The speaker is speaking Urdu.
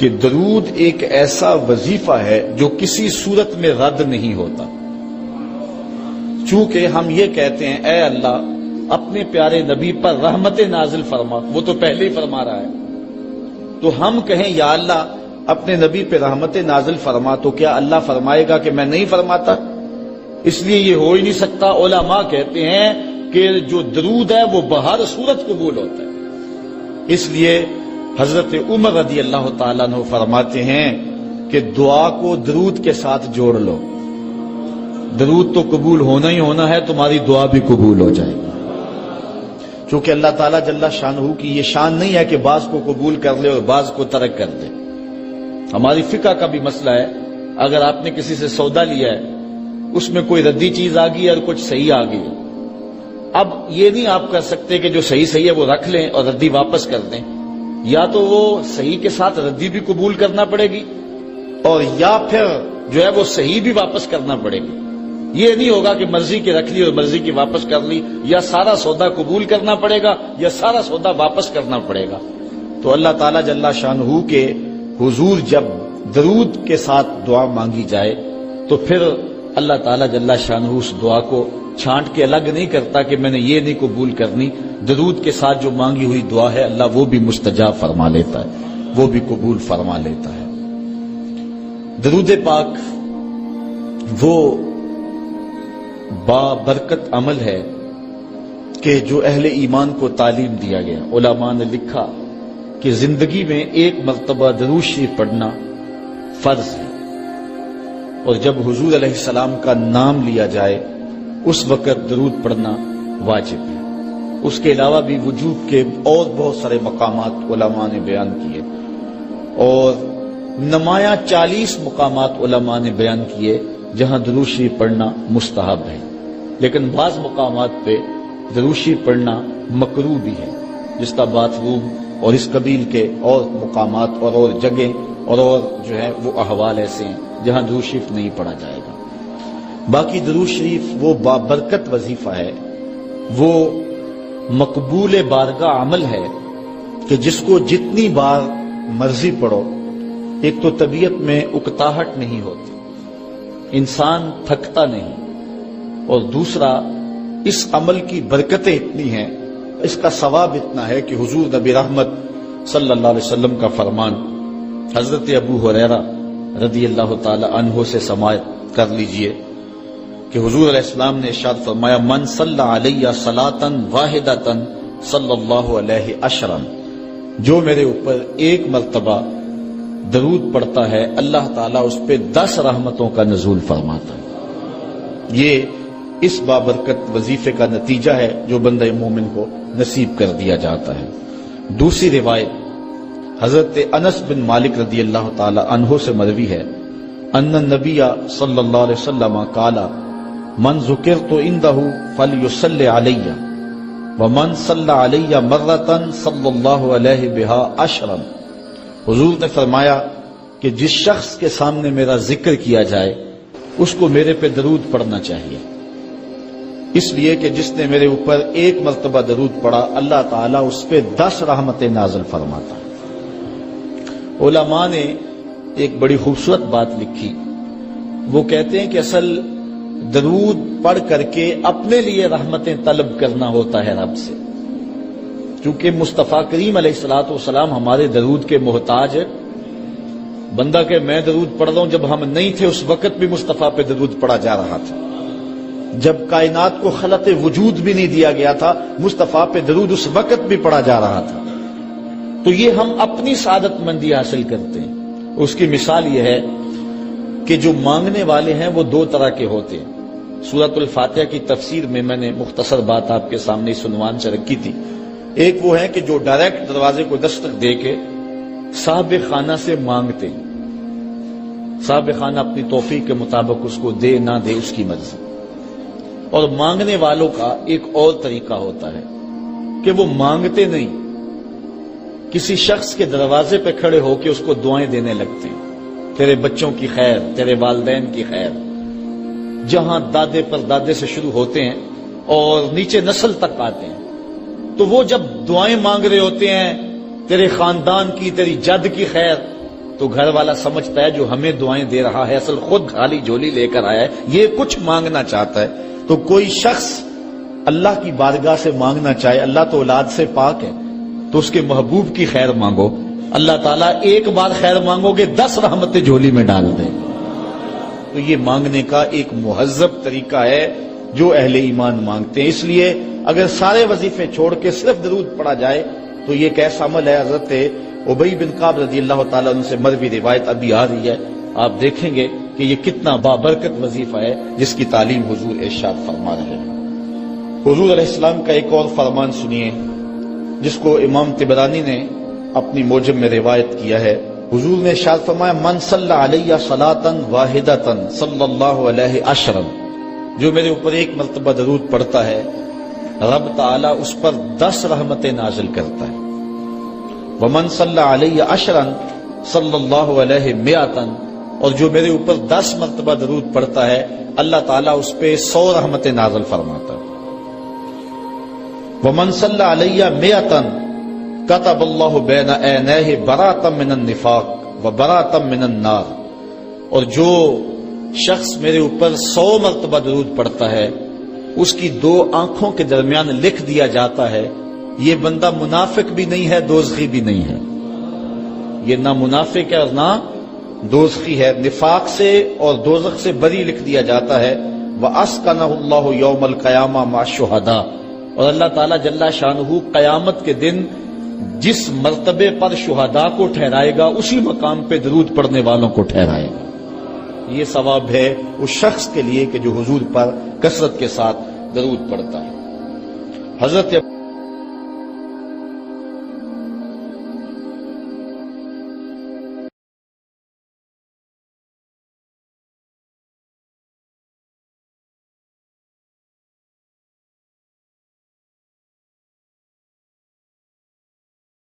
کہ درود ایک ایسا وظیفہ ہے جو کسی صورت میں رد نہیں ہوتا. چونکہ ہم یہ کہتے ہیں اے اللہ اپنے پیارے نبی پر رحمت نازل فرما، وہ تو پہلے ہی فرما رہا ہے، تو ہم کہیں یا اللہ اپنے نبی پہ رحمت نازل فرما، تو کیا اللہ فرمائے گا کہ میں نہیں فرماتا؟ اس لیے یہ ہو ہی نہیں سکتا. علماء کہتے ہیں کہ جو درود ہے وہ بہر صورت قبول ہوتا ہے. اس لیے حضرت عمر رضی اللہ تعالیٰ عنہ فرماتے ہیں کہ دعا کو درود کے ساتھ جوڑ لو، درود تو قبول ہونا ہی ہونا ہے، تمہاری دعا بھی قبول ہو جائے گی. چونکہ اللہ تعالیٰ جل شانہ کی یہ شان نہیں ہے کہ بعض کو قبول کر لے اور بعض کو ترک کر دے. ہماری فقہ کا بھی مسئلہ ہے، اگر آپ نے کسی سے سودا لیا ہے، اس میں کوئی ردی چیز آ گئی اور کچھ صحیح آ گئی، اب یہ نہیں آپ کر سکتے کہ جو صحیح ہے وہ رکھ لیں اور ردی واپس کر دیں. یا تو وہ صحیح کے ساتھ ردی بھی قبول کرنا پڑے گی، اور یا پھر جو ہے وہ صحیح بھی واپس کرنا پڑے گی. یہ نہیں ہوگا کہ مرضی کی رکھ لی اور مرضی کی واپس کر لی، یا سارا سودا قبول کرنا پڑے گا یا سارا سودا واپس کرنا پڑے گا. تو اللہ تعالیٰ جل شانہ کے حضور جب درود کے ساتھ دعا مانگی جائے تو پھر اللہ تعالیٰ جل شانہ اس دعا کو چھانٹ کے الگ نہیں کرتا کہ میں نے یہ نہیں قبول کرنی. درود کے ساتھ جو مانگی ہوئی دعا ہے اللہ وہ بھی مستجاب فرما لیتا ہے، وہ بھی قبول فرما لیتا ہے. درود پاک وہ بابرکت عمل ہے کہ جو اہل ایمان کو تعلیم دیا گیا. علماء نے لکھا کہ زندگی میں ایک مرتبہ درود شریف پڑھنا فرض ہے، اور جب حضور علیہ السلام کا نام لیا جائے اس وقت درود پڑھنا واجب ہے. اس کے علاوہ بھی وجوب کے اور بہت سارے مقامات علماء نے بیان کیے، اور نمایاں 40 مقامات علماء نے بیان کیے جہاں درود شریف پڑھنا مستحب ہے. لیکن بعض مقامات پہ درود شریف پڑھنا مکروہ بھی ہے، جس کا باتھ روم اور اس قبیل کے اور مقامات اور جگہ اور جو ہے وہ احوال ایسے ہیں جہاں درود شریف نہیں پڑھا جائے گا. باقی درود شریف وہ بابرکت وظیفہ ہے، وہ مقبول بارگاہ عمل ہے کہ جس کو جتنی بار مرضی پڑھو، ایک تو طبیعت میں اکتاہٹ نہیں ہوتی، انسان تھکتا نہیں، اور دوسرا اس عمل کی برکتیں اتنی ہیں، اس کا ثواب اتنا ہے کہ حضور نبی رحمت صلی اللہ علیہ وسلم کا فرمان حضرت ابو ہریرہ رضی اللہ تعالی عنہ سے سماعت کر لیجئے کہ حضور علیہ السلام نے ارشاد فرمایا من صلی علیہ صلاۃ واحدۃ صلی اللہ علیہ عشرا، جو میرے اوپر ایک مرتبہ درود پڑھتا ہے اللہ تعالیٰ اس پہ 10 رحمتوں کا نزول فرماتا ہے. یہ اس بابرکت وظیفے کا نتیجہ ہے جو بندہ مومن کو نصیب کر دیا جاتا ہے. دوسری روایت حضرت انس بن مالک رضی اللہ تعالی عنہ سے مروی ہے ان النبی صلی اللہ علیہ وسلم قال من ذکرت عنده فلیصلی علی ومن صلی علی مرۃ صلی اللہ علیہ بها 10. حضور نے فرمایا کہ جس شخص کے سامنے میرا ذکر کیا جائے اس کو میرے پہ درود پڑھنا چاہیے، اس لیے کہ جس نے میرے اوپر ایک مرتبہ درود پڑھا اللہ تعالیٰ اس پہ 10 رحمتیں نازل فرماتا ہے. علماء نے ایک بڑی خوبصورت بات لکھی، وہ کہتے ہیں کہ اصل درود پڑھ کر کے اپنے لیے رحمتیں طلب کرنا ہوتا ہے رب سے، کیونکہ مصطفیٰ کریم علیہ الصلوۃ والسلام ہمارے درود کے محتاج ہے. بندہ کہ میں درود پڑھ رہا ہوں، جب ہم نہیں تھے اس وقت بھی مصطفیٰ پہ درود پڑھا جا رہا تھا. جب کائنات کو خلق وجود بھی نہیں دیا گیا تھا مصطفیٰ پہ درود اس وقت بھی پڑھا جا رہا تھا. تو یہ ہم اپنی سعادت مندی حاصل کرتے ہیں. اس کی مثال یہ ہے کہ جو مانگنے والے ہیں وہ 2 طرح کے ہوتے ہیں. سورۃ الفاتحہ کی تفسیر میں نے مختصر بات آپ کے سامنے اس عنوان سے رکھی تھی. ایک وہ ہے کہ جو ڈائریکٹ دروازے کو دستک دے کے صاحب خانہ سے مانگتے ہیں، صاحب خانہ اپنی توفیق کے مطابق اس کو دے نہ دے اس کی مرضی. اور مانگنے والوں کا ایک اور طریقہ ہوتا ہے کہ وہ مانگتے نہیں، کسی شخص کے دروازے پہ کھڑے ہو کے اس کو دعائیں دینے لگتے ہیں، تیرے بچوں کی خیر، تیرے والدین کی خیر، جہاں دادے پر دادے سے شروع ہوتے ہیں اور نیچے نسل تک آتے ہیں. تو وہ جب دعائیں مانگ رہے ہوتے ہیں تیرے خاندان کی، تیری جد کی خیر، تو گھر والا سمجھتا ہے جو ہمیں دعائیں دے رہا ہے اصل خود خالی جھولی لے کر آیا ہے، یہ کچھ مانگنا چاہتا ہے۔ تو کوئی شخص اللہ کی بارگاہ سے مانگنا چاہے، اللہ تو اولاد سے پاک ہے، تو اس کے محبوب کی خیر مانگو، اللہ تعالیٰ ایک بار خیر مانگو گے 10 رحمتیں جھولی میں ڈال دے۔ تو یہ مانگنے کا ایک مہذب طریقہ ہے جو اہل ایمان مانگتے ہیں۔ اس لیے اگر سارے وظیفے چھوڑ کے صرف درود پڑھا جائے تو یہ کیسا عمل ہے؟ حضرت ابی بن کعب رضی اللہ تعالیٰ عنہ سے مروی روایت ابھی آ رہی ہے، آپ دیکھیں گے کہ یہ کتنا بابرکت وظیفہ ہے جس کی تعلیم حضور ارشاد فرما رہے ہیں۔ حضور علیہ السلام کا ایک اور فرمان سنیے جس کو امام طبرانی نے اپنی موجم میں روایت کیا ہے۔ حضور نے ارشاد فرمایا من صلی علیہ صلاۃ واحدۃ صلی اللہ علیہ عشرا، جو میرے اوپر ایک مرتبہ درود پڑھتا ہے رب تعالیٰ اس پر 10 رحمتیں نازل کرتا ہے۔ ومن صلی علیہ عشرا صلی اللہ علیہ مئۃ، اور جو میرے اوپر 10 مرتبہ درود پڑھتا ہے اللہ تعالیٰ اس پہ 100 رحمتیں نازل فرماتا ہے۔ ومن صلی علیہ مئۃ کتب اللہ بین عینیہ براۃ من النفاق وبراۃ من النار، اور جو شخص میرے اوپر 100 مرتبہ درود پڑھتا ہے اس کی 2 آنکھوں کے درمیان لکھ دیا جاتا ہے یہ بندہ منافق بھی نہیں ہے دوزخی بھی نہیں ہے، یہ نہ منافق ہے اور نہ دوزخی ہے، نفاق سے اور دوزخ سے بری لکھ دیا جاتا ہے۔ وَأَسْكَنَهُ اللَّهُ يَوْمَ الْقِيَامَةِ مَعَ الشُّهَدَاءِ، اور اللہ تعالیٰ جل شانہ قیامت کے دن جس مرتبے پر شہداء کو ٹھہرائے گا اسی مقام پہ درود پڑھنے والوں کو ٹھہرائے گا۔ یہ ثواب ہے اس شخص کے لیے کہ جو حضور پر کثرت کے ساتھ درود پڑھتا ہے۔ حضرت